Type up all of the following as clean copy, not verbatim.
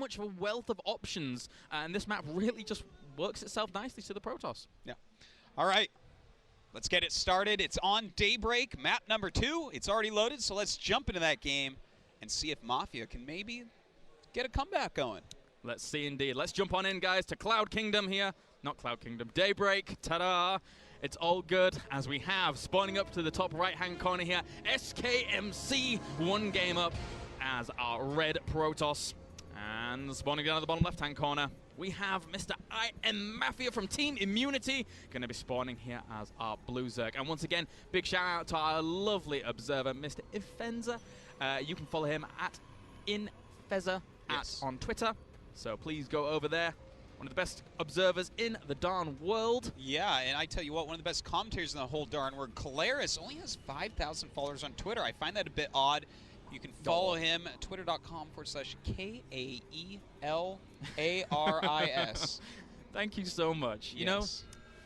much of a wealth of options, and this map really just works itself nicely to the Protoss. Yeah. All right. Let's get it started. It's on Daybreak, map number 2. It's already loaded, so let's jump into that game and see if Mafia can maybe get a comeback going. Let's see indeed. Let's jump on in, guys, to Cloud Kingdom here. Not Cloud Kingdom, Daybreak. Ta-da! It's all good as we have, spawning up to the top right-hand corner here, SKMC, 1 game up as our red Protoss. And spawning down at the bottom left-hand corner, we have Mr. IEM Mafia from Team Immunity, going to be spawning here as our blue Zerg. And once again, big shout out to our lovely observer, Mr. Ifenza. You can follow him at Infeza on Twitter, so please go over there. One of the best observers in the darn world. Yeah, and I tell you what, one of the best commentators in the whole darn world, Kalaris, only has 5,000 followers on Twitter. I find that a bit odd. You can follow him at twitter.com/KAELARIS. Thank you so much. You know,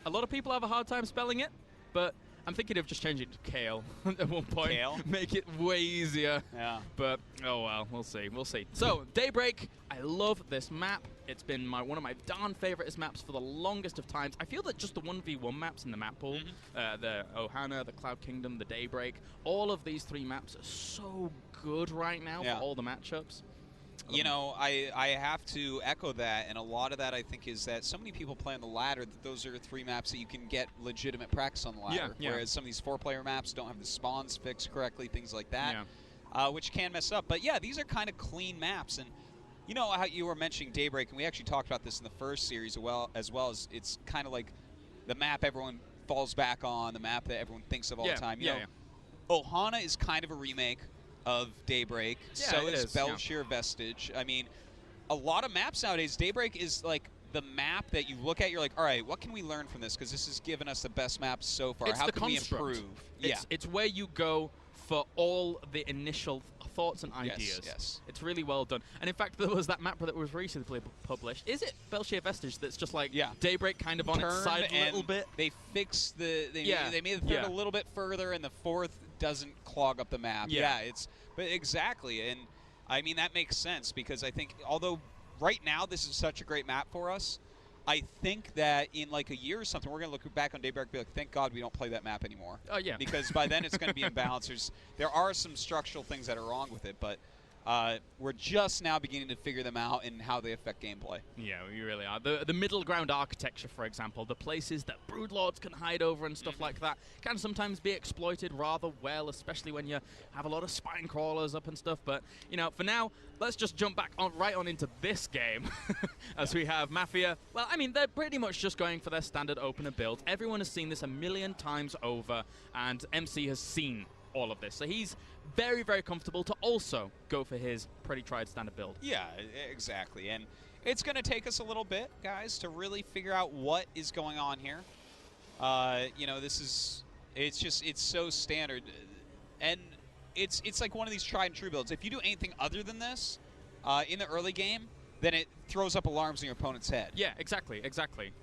a lot of people have a hard time spelling it, but I'm thinking of just changing it to Kale at one point. Kale? Make it way easier. Yeah. But, oh well, we'll see. We'll see. So, Daybreak, I love this map. It's been one of my darn favoriteest maps for the longest of times. I feel that just the 1v1 maps in the map pool, the Ohana, the Cloud Kingdom, the Daybreak, all of these 3 maps are so good right now for all the matchups. You know, I have to echo that, and a lot of that I think is that so many people play on the ladder that those are 3 maps that you can get legitimate practice on the ladder, whereas some of these 4-player maps don't have the spawns fixed correctly, things like that, which can mess up. But yeah, these are kind of clean maps, and you know how you were mentioning Daybreak, and we actually talked about this in the first series as well as it's kind of like the map everyone falls back on, the map that everyone thinks of all the time. You know, Ohana is kind of a remake of Daybreak, so is Belshir Vestige. I mean, a lot of maps nowadays, Daybreak is like the map that you look at, you're like, all right, what can we learn from this? Because this has given us the best maps so far. How can we improve? It's where you go for all the initial thoughts and ideas. Yes. It's really well done. And in fact, there was that map that was recently published. Is it Belshir Vestige that's just like Daybreak kind of on its side a little bit? They fixed the, they made the third a little bit further, and the 4th doesn't clog up the map. But exactly, and I mean, that makes sense because I think, although right now this is such a great map for us, I think that in like a year or something, we're going to look back on Daybreak and be like, thank God we don't play that map anymore. Oh, yeah. Because by then it's going to be imbalanced. There are some structural things that are wrong with it, but we're just now beginning to figure them out and how they affect gameplay. Yeah, we really are. The middle ground architecture, for example, the places that broodlords can hide over and stuff like that, can sometimes be exploited rather well, especially when you have a lot of spine crawlers up and stuff. But, you know, for now, let's just jump back right on into this game as we have Mafia. Well, I mean, they're pretty much just going for their standard opener build. Everyone has seen this a million times over, and MC has seen all of this. So he's very, very comfortable to also go for his pretty tried standard build. Yeah, exactly. And it's going to take us a little bit, guys, to really figure out what is going on here. You know, it's so standard. And it's like one of these tried and true builds. If you do anything other than this in the early game, then it throws up alarms in your opponent's head. Yeah, exactly.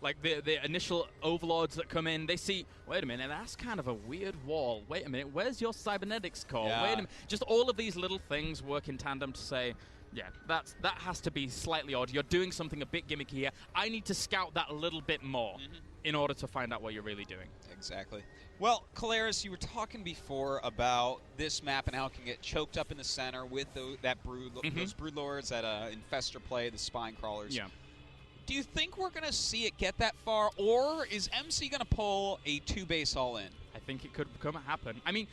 Like the initial overlords that come in, they see, wait a minute, that's kind of a weird wall. Wait a minute, where's your cybernetics core? Wait a minute. Just all of these little things work in tandem to say, yeah, that has to be slightly odd. You're doing something a bit gimmicky here. I need to scout that a little bit more in order to find out what you're really doing. Exactly. Well, Kalaris, you were talking before about this map and how it can get choked up in the center with those broodlords that infestor play, the spine crawlers. Yeah. Do you think we're going to see it get that far, or is MC going to pull a 2-base all-in? I think it could happen. I mean,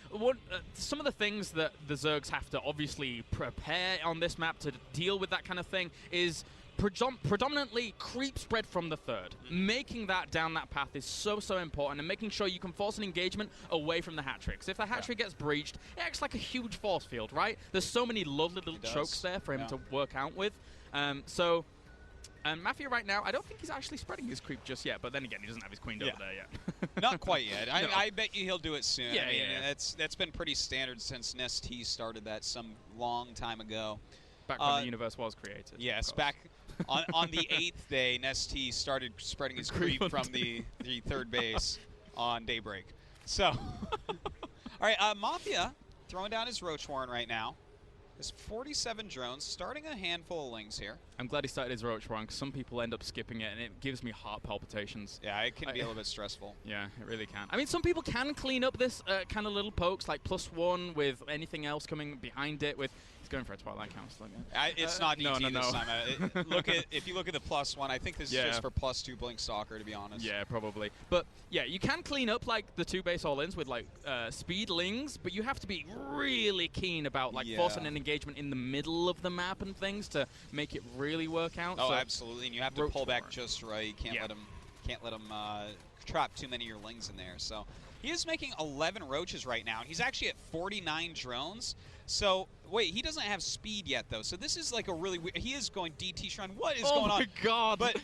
some of the things that the Zergs have to obviously prepare on this map to deal with that kind of thing is predominantly creep spread from the 3rd. Making that down that path is so important, and making sure you can force an engagement away from the hatchery. Because if the hatchery gets breached, it acts like a huge force field, right? There's so many lovely little chokes there for him to work out with. And Mafia right now, I don't think he's actually spreading his creep just yet, but then again, he doesn't have his queen over there yet. Not quite yet. I bet you he'll do it soon. Yeah, I mean, that's been pretty standard since Nest-T started that some long time ago. Back when the universe was created. Yes, back on the 8th day, Nest-T started spreading his creep from the 3rd base on Daybreak. So, all right, Mafia throwing down his Roach Warren right now. There's 47 drones, starting a handful of lings here. I'm glad he started his roach wrong, because some people end up skipping it, and it gives me heart palpitations. Yeah, it can be a little bit stressful. Yeah, it really can. I mean, some people can clean up this kind of little pokes, like +1 with anything else coming behind it with... He's going for a Twilight Council again. It's not DT no. this time. If you look at the +1, I think this is just for +2 Blink Stalker, to be honest. Yeah, probably. But yeah, you can clean up like the 2 base all-ins with like speed lings, but you have to be really keen about like forcing an engagement in the middle of the map and things to make it really work out. Oh, so absolutely, and you have to pull back just right. You can't let him trap too many of your lings in there. So he is making 11 roaches right now, and he's actually at 49 drones. So, wait, he doesn't have speed yet, though. So this is like a really weird... He is going DT Shrine. What is going on? Oh, my God. But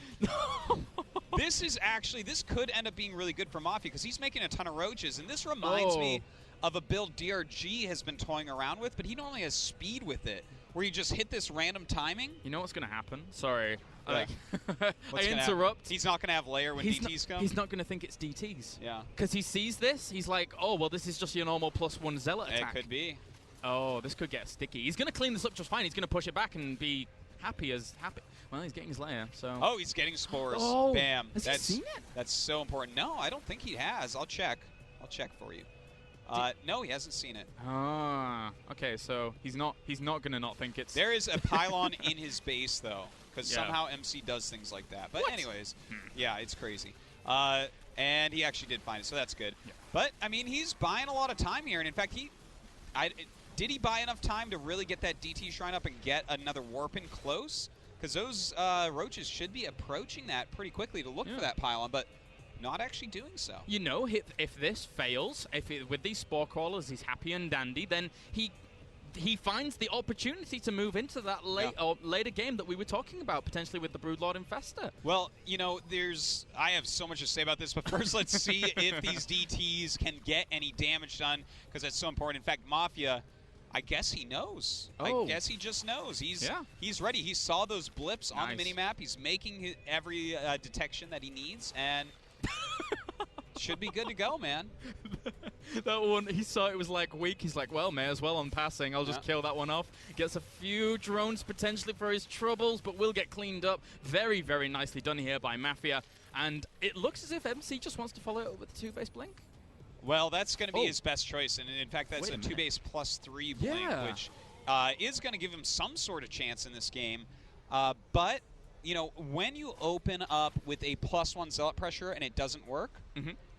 this is actually... This could end up being really good for Mafia, because he's making a ton of roaches. And this reminds me of a build DRG has been toying around with, but he normally has speed with it, where you just hit this random timing. You know what's going to happen? Sorry. Yeah. I interrupt. He's not going to have layer when DTs come? He's not going to think it's DTs. Yeah. Because he sees this, he's like, oh, well, this is just your normal +1 Zealot attack. It could be. Oh, this could get sticky. He's going to clean this up just fine. He's going to push it back and be happy as happy. Well, he's getting his layer, so... Oh, he's getting spores. Oh, Bam. Has he seen it? That's so important. No, I don't think he has. I'll check. I'll check for you. No, he hasn't seen it. Ah, okay, so he's not going to not think it's... There is a pylon in his base, though, because somehow MC does things like that. But anyways, yeah, it's crazy. And he actually did find it, so that's good. Yeah. But, I mean, he's buying a lot of time here, and in fact, did he buy enough time to really get that DT Shrine up and get another warp in close? Because those roaches should be approaching that pretty quickly to look for that pylon, but not actually doing so. You know, if this fails, with these Spore Crawlers he's happy and dandy, then he finds the opportunity to move into that later game that we were talking about, potentially with the Broodlord Infester. Well, you know, I have so much to say about this, but first let's see if these DTs can get any damage done, because that's so important. In fact, Mafia, I guess he knows. I guess he just knows. He's ready. He saw those blips on the minimap. He's making every detection that he needs, and should be good to go, man. That one, he saw it was like weak. He's like, well, may as well on passing. I'll just kill that one off. Gets a few drones potentially for his troubles, but will get cleaned up. Very, very nicely done here by Mafia. And it looks as if MC just wants to follow it up with a 2-base blink. Well, that's going to be his best choice. And in fact, that's a 2-base +3 blink, which is going to give him some sort of chance in this game. But, you know, when you open up with a +1 Zealot pressure and it doesn't work,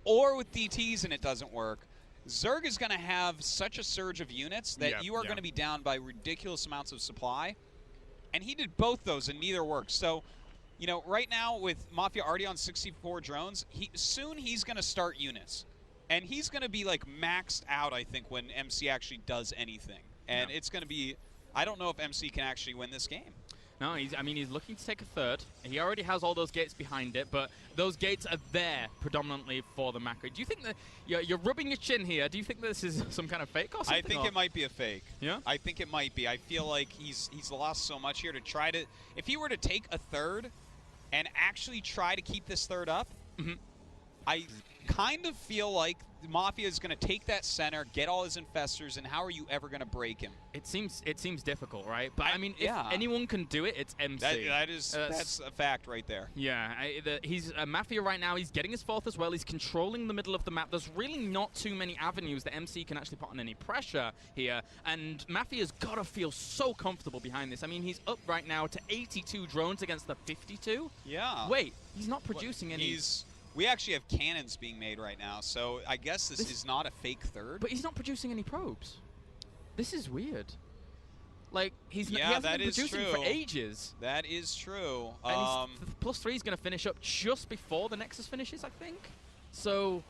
or with DTs and it doesn't work, Zerg is going to have such a surge of units that you are going to be down by ridiculous amounts of supply. And he did both those and neither worked. So, you know, right now with Mafia already on 64 drones, soon he's going to start units. And he's going to be like maxed out, I think, when MC actually does anything. And it's going to be, I don't know if MC can actually win this game. No, I mean, he's looking to take a third. He already has all those gates behind it, but those gates are there predominantly for the macro. Do you think that you're rubbing your chin here? Do you think this is some kind of fake or something? I think it might be a fake. Yeah? I think it might be. I feel like he's lost so much here to try to... If he were to take a third and actually try to keep this third up, I kind of feel like Mafia is going to take that center, get all his infestors, and how are you ever going to break him? It seems difficult, right? But I mean, if anyone can do it, it's MC. That's a fact right there. Yeah, he's Mafia right now. He's getting his 4th as well. He's controlling the middle of the map. There's really not too many avenues that MC can actually put on any pressure here, and Mafia's got to feel so comfortable behind this. I mean, he's up right now to 82 drones against the 52. Yeah. Wait, he's not producing any. We actually have cannons being made right now, so I guess this is not a fake third. But he's not producing any probes. This is weird. Like, he hasn't been producing for ages. That is true. And +3 is going to finish up just before the Nexus finishes, I think. So,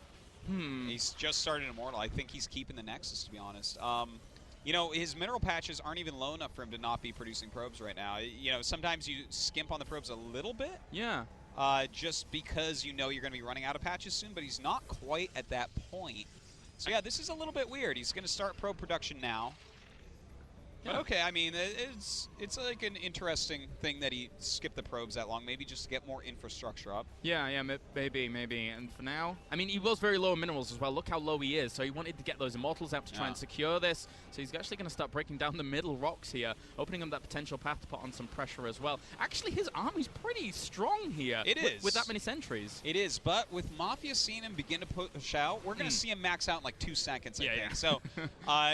He's just started Immortal. I think he's keeping the Nexus, to be honest. You know, his mineral patches aren't even low enough for him to not be producing probes right now. You know, sometimes you skimp on the probes a little bit. Yeah. Just because you know you're going to be running out of patches soon, but he's not quite at that point. So yeah, this is a little bit weird. He's going to start probe production now. But okay, I mean, it's like an interesting thing that he skipped the probes that long, maybe just to get more infrastructure up. Yeah, maybe. And for now, I mean, he was very low in minerals as well. Look how low he is. So he wanted to get those immortals out to try and secure this. So he's actually going to start breaking down the middle rocks here, opening up that potential path to put on some pressure as well. Actually, his army's pretty strong here. It is. With that many sentries. It is, but with Mafia seeing him begin to push out, we're going to see him max out in like 2 seconds, I think. So,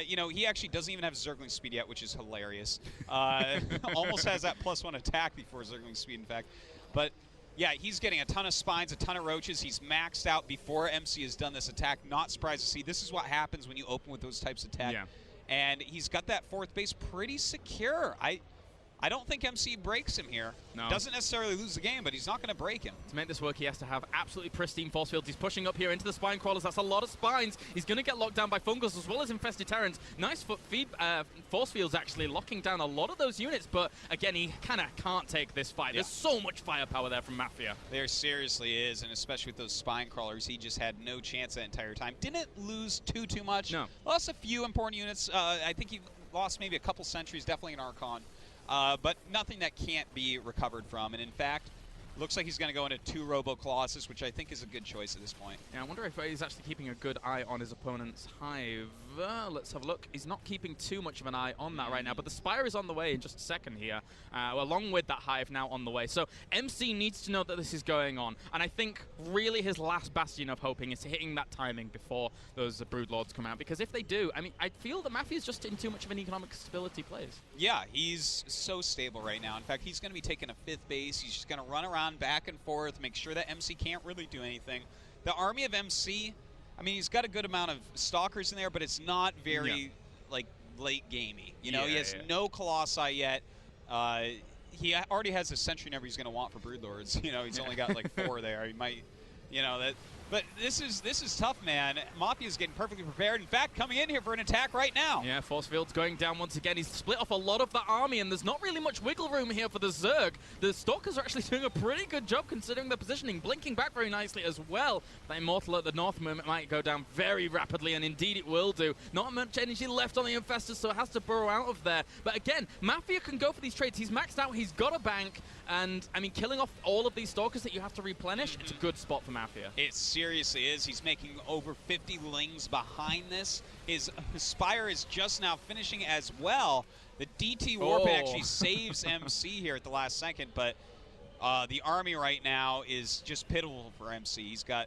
you know, he actually doesn't even have Zergling speed yet, which is hilarious. Almost has that +1 attack before Zergling speed, in fact. But yeah, he's getting a ton of spines, a ton of roaches. He's maxed out before MC has done this attack. Not surprised to see. This is what happens when you open with those types of tech. Yeah. And he's got that 4th base pretty secure. I don't think MC breaks him here. No. Doesn't necessarily lose the game, but he's not going to break him. To make this work, he has to have absolutely pristine force fields. He's pushing up here into the spine crawlers. That's a lot of spines. He's going to get locked down by fungus as well as infested terrans. Nice force fields actually locking down a lot of those units, but again, he kind of can't take this fight. There's so much firepower there from Mafia. There seriously is, and especially with those spine crawlers, he just had no chance that entire time. Didn't lose too much. No. Lost a few important units. I think he lost maybe a couple sentries, definitely an Archon. But nothing that can't be recovered from. And in fact, looks like he's going to go into 2 Robo Colossus, which I think is a good choice at this point. Yeah, I wonder if he's actually keeping a good eye on his opponent's hive. Let's have a look. He's not keeping too much of an eye on that right now, but the Spire is on the way in just a second here, along with that hive now on the way. So MC needs to know that this is going on, and I think really his last bastion of hoping is hitting that timing before those Broodlords come out, because if they do, I mean, I feel that Mafia's just in too much of an economic stability place. Yeah, he's so stable right now. In fact, he's going to be taking a 5th base. He's just going to run around back and forth, make sure that MC can't really do anything. The army of MC, I mean, he's got a good amount of Stalkers in there, but it's not very, like, late gamey. You know, he has no Colossi yet. He already has the Sentry number he's going to want for Broodlords. You know, he's only got, like, 4 there. He might, you know, that... But this is tough, man. Mafia's getting perfectly prepared. In fact, coming in here for an attack right now. Yeah, force field's going down once again. He's split off a lot of the army, and there's not really much wiggle room here for the Zerg. The Stalkers are actually doing a pretty good job considering their positioning, blinking back very nicely as well. The Immortal at the north moment might go down very rapidly, and indeed it will do. Not much energy left on the Infestors, so it has to burrow out of there. But again, Mafia can go for these trades. He's maxed out, he's got a bank, and I mean, killing off all of these Stalkers that you have to replenish, it's a good spot for Mafia. It seriously is. He's making over 50 lings behind this. His Spire is just now finishing as well. The DT Warp actually saves MC here at the last second, but the army right now is just pitiful for MC. He's got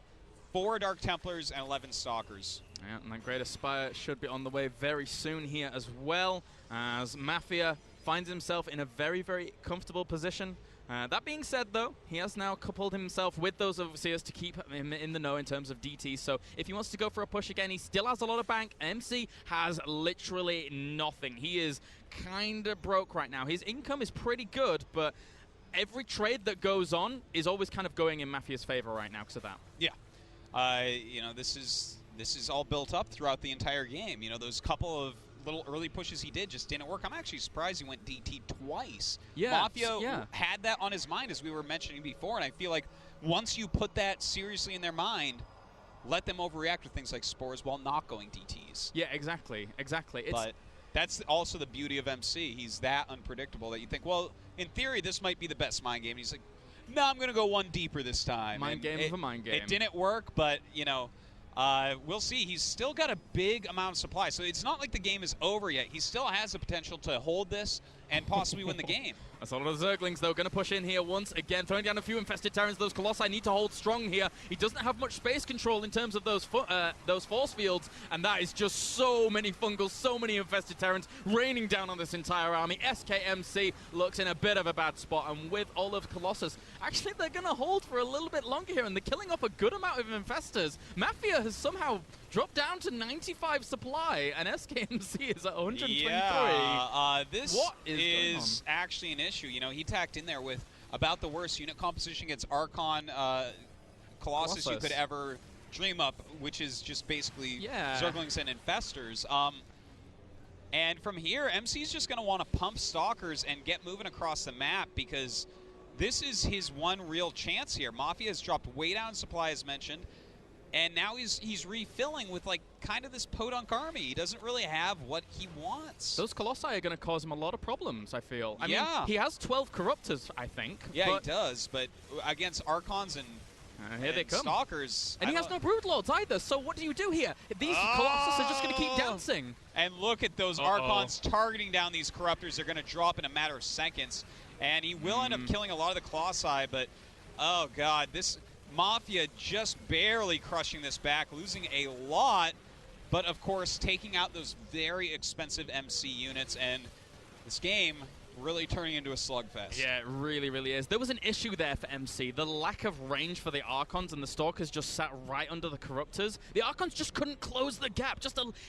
4 Dark Templars and 11 Stalkers. Yeah, and that Greater Spire should be on the way very soon here as well, as Mafia finds himself in a very, very comfortable position. That being said, though, he has now coupled himself with those Overseers to keep him in the know in terms of DT. So if he wants to go for a push again, he still has a lot of bank. MC has literally nothing. He is kind of broke right now. His income is pretty good, but every trade that goes on is always kind of going in Mafia's favor right now because of that. Yeah. You know, this is all built up throughout the entire game. You know, those couple of little early pushes he did just didn't work. I'm actually surprised he went DT twice. Yeah, Mafia had that on his mind, as we were mentioning before, and I feel like once you put that seriously in their mind, let them overreact with things like spores while not going DTs. Yeah, exactly. But that's also the beauty of MC. He's that unpredictable that you think, well, in theory, this might be the best mind game. And he's like, no, I'm going to go one deeper this time. Mind game of a mind game. It didn't work, but, you know, we'll see. He's still got a big amount of supply, so it's not like the game is over yet. He still has the potential to hold this and possibly win the game. That's a lot of Zerglings, though, going to push in here once again, throwing down a few infested Terrans. Those Colossi need to hold strong here. He doesn't have much space control in terms of those force fields, and that is just so many fungals, so many infested Terrans raining down on this entire army. SKMC looks in a bit of a bad spot, and with all of Colossus, actually, they're going to hold for a little bit longer here, and they're killing off a good amount of infestors. Mafia has somehow dropped down to 95 supply, and SKMC is at 123. Yeah, this is actually an issue. You know, he tacked in there with about the worst unit composition against Archon Colossus you could ever dream up, which is just basically Zerglings and Infestors. And from here, MC's just going to want to pump Stalkers and get moving across the map, because this is his one real chance here. Mafia has dropped way down supply, as mentioned. And now he's refilling with like kind of this podunk army. He doesn't really have what he wants. Those Colossi are going to cause him a lot of problems, I feel. I mean, he has 12 Corruptors, I think. Yeah, he does, but against Archons and here they come. Stalkers. And he has no Broodlords either, so what do you do here? These Colossus are just going to keep dancing. And look at those Archons targeting down these Corruptors. They're going to drop in a matter of seconds. And he will end up killing a lot of the Colossi, but oh god, this Mafia just barely crushing this back, losing a lot, but of course taking out those very expensive MC units, and this game really turning into a slugfest. Yeah, it really, really is. There was an issue there for MC. The lack of range for the Archons, and the Stalkers just sat right under the Corruptors. The Archons just couldn't close the gap.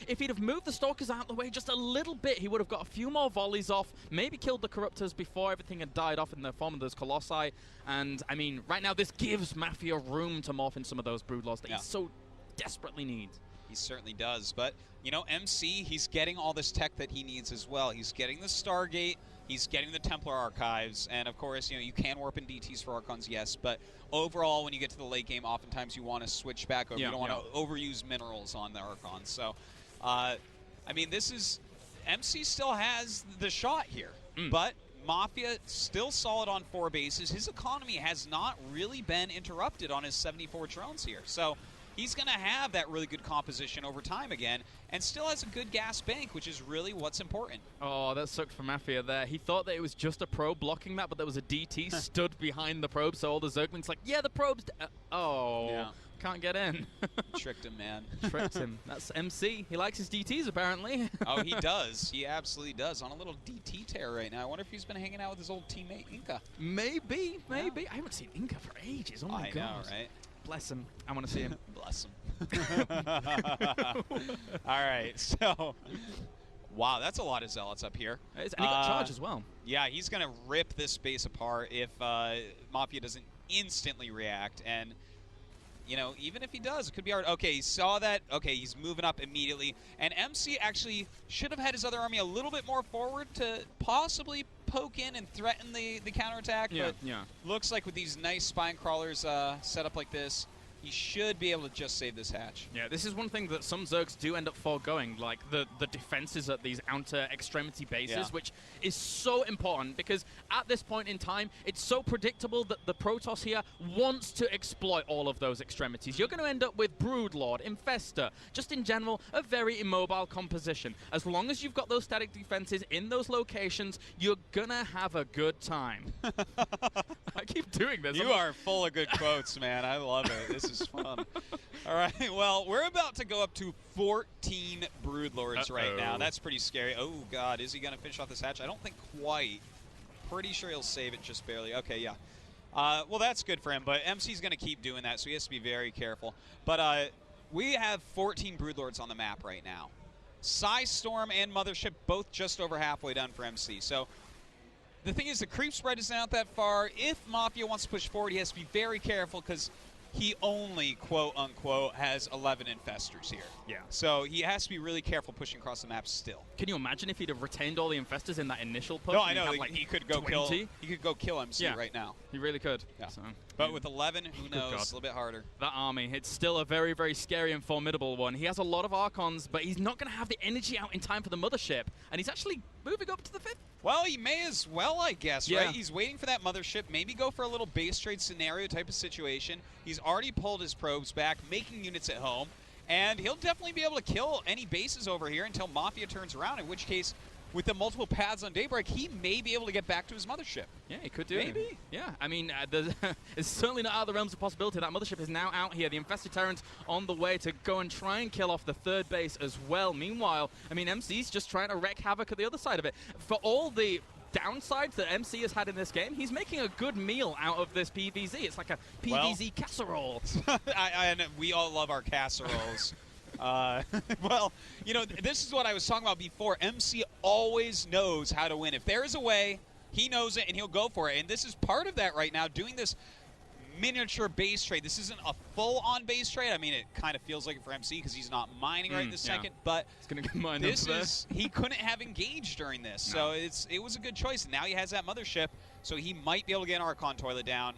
If he'd have moved the Stalkers out of the way just a little bit, he would have got a few more volleys off, maybe killed the Corruptors before everything had died off in the form of those Colossi. And, I mean, right now this gives Mafia room to morph in some of those Broodlords that he so desperately needs. He certainly does. But, you know, MC, he's getting all this tech that he needs as well. He's getting the Stargate, he's getting the Templar Archives, and of course, you know, you can warp in DTs for Archons, yes, but overall, when you get to the late game, oftentimes you want to switch back over. You don't want to overuse minerals on the Archons. So, I mean, this is... MC still has the shot here, but Mafia still solid on 4 bases. His economy has not really been interrupted on his 74 drones here. So he's going to have that really good composition over time again, and still has a good gas bank, which is really what's important. Oh, that sucked for Mafia there. He thought that it was just a probe blocking that, but there was a DT stood behind the probe, so all the Zerglings like, yeah, the probe's... can't get in. Tricked him, man. Tricked him. That's MC. He likes his DTs, apparently. Oh, he does. He absolutely does. On a little DT tear right now. I wonder if he's been hanging out with his old teammate, Inca. Maybe. I haven't seen Inca for ages. Oh, my God. I know, right? Bless him. I want to see him. Bless him. All right, so... Wow, that's a lot of Zealots up here. And he got charged as well. Yeah, he's going to rip this base apart if Mafia doesn't instantly react. And... you know, even if he does, it could be hard. Okay, he saw that. Okay, he's moving up immediately. And MC actually should have had his other army a little bit more forward to possibly poke in and threaten the counterattack. Yeah, but looks like with these nice spine crawlers set up like this, he should be able to just save this hatch. Yeah, this is one thing that some Zergs do end up foregoing, like the defenses at these outer extremity bases, which is so important because at this point in time, it's so predictable that the Protoss here wants to exploit all of those extremities. You're going to end up with Broodlord, Infestor, just in general, a very immobile composition. As long as you've got those static defenses in those locations, you're going to have a good time. I keep doing this. You are full of good quotes, man. I love it. This is fun. All right, well, we're about to go up to 14 Broodlords right now. That's pretty scary. Oh, God, is he going to finish off this hatch? I don't think quite. Pretty sure he'll save it just barely. Okay, yeah. Well, that's good for him, but MC's going to keep doing that, so he has to be very careful. But we have 14 Broodlords on the map right now. Storm and Mothership both just over halfway done for MC. So the thing is, the creep spread isn't out that far. If Mafia wants to push forward, he has to be very careful because he only, quote-unquote, has 11 Infestors here. Yeah. So he has to be really careful pushing across the map still. Can you imagine if he'd have retained all the Infestors in that initial push? No, I know. Like he could go 20? He could go kill MC right now. He really could. Yeah. So, but with 11, who knows? A little bit harder. That army, it's still a very, very scary and formidable one. He has a lot of Archons, but he's not going to have the energy out in time for the Mothership. And he's actually moving up to the 5th. Well, he may as well, I guess, right? He's waiting for that Mothership, maybe go for a little base trade scenario type of situation. He's already pulled his probes back, making units at home, and he'll definitely be able to kill any bases over here until Mafia turns around, in which case, with the multiple paths on Daybreak, he may be able to get back to his Mothership. Yeah, he could do Maybe. it. Yeah, I mean, it's certainly not out of the realms of possibility. That Mothership is now out here. The Infested Terrans on the way to go and try and kill off the 3rd base as well. Meanwhile, I mean, MC's just trying to wreak havoc at the other side of it. For all the downsides that MC has had in this game, he's making a good meal out of this PVZ. It's like a PVZ casserole. And we all love our casseroles. Well, you know, this is what I was talking about before. MC always knows how to win. If there is a way, he knows it, and he'll go for it. And this is part of that right now, doing this miniature base trade. This isn't a full-on base trade. I mean, it kind of feels like it for MC because he's not mining right this second, but he couldn't have engaged during this. So it was a good choice. And now he has that Mothership, so he might be able to get an Archon toilet down.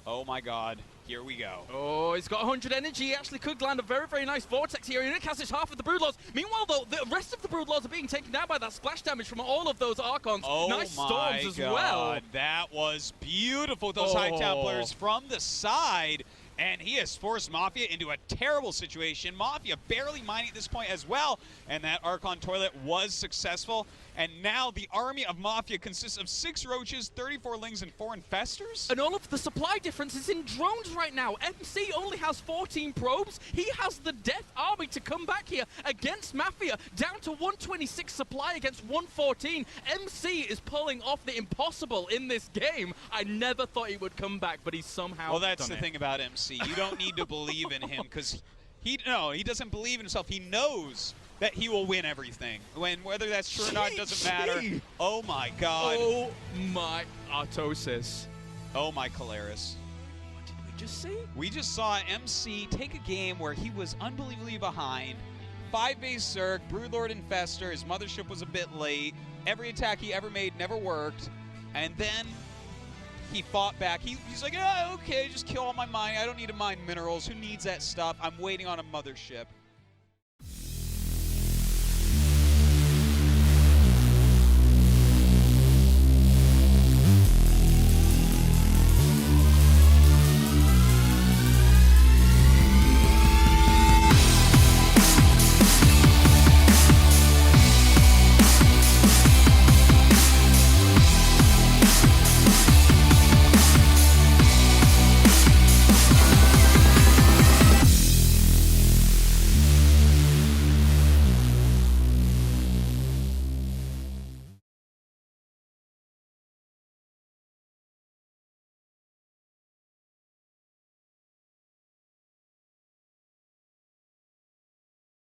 Oh my god, here we go. Oh, he's got 100 energy. He actually could land a very, very nice Vortex here. He only casts half of the Broodlords. Meanwhile, though, the rest of the Broodlords are being taken down by that splash damage from all of those Archons. Oh nice my storms as god. well. That was beautiful, those High Templars from the side. And he has forced Mafia into a terrible situation. Mafia barely mining at this point as well. And that Archon Toilet was successful. And now the army of Mafia consists of 6 Roaches, 34 Lings, and 4 Infestors. And all of the supply difference is in drones right now. MC only has 14 probes. He has the Death Army to come back here against Mafia, down to 126 supply against 114. MC is pulling off the impossible in this game. I never thought he would come back, but he's somehow Well, that's done the it. thing about MC. You don't need to believe in him, because he doesn't believe in himself. He knows that he will win everything. Whether that's true or not doesn't matter. Oh my god. Oh my Artosis. Oh my Caleris. What did we just see? We just saw MC take a game where he was unbelievably behind. 5-base Zerg, Broodlord Infestor, his mothership was a bit late. Every attack he ever made never worked. And then he fought back. He's like, yeah, okay, just kill all my mining. I don't need to mine minerals. Who needs that stuff? I'm waiting on a mothership.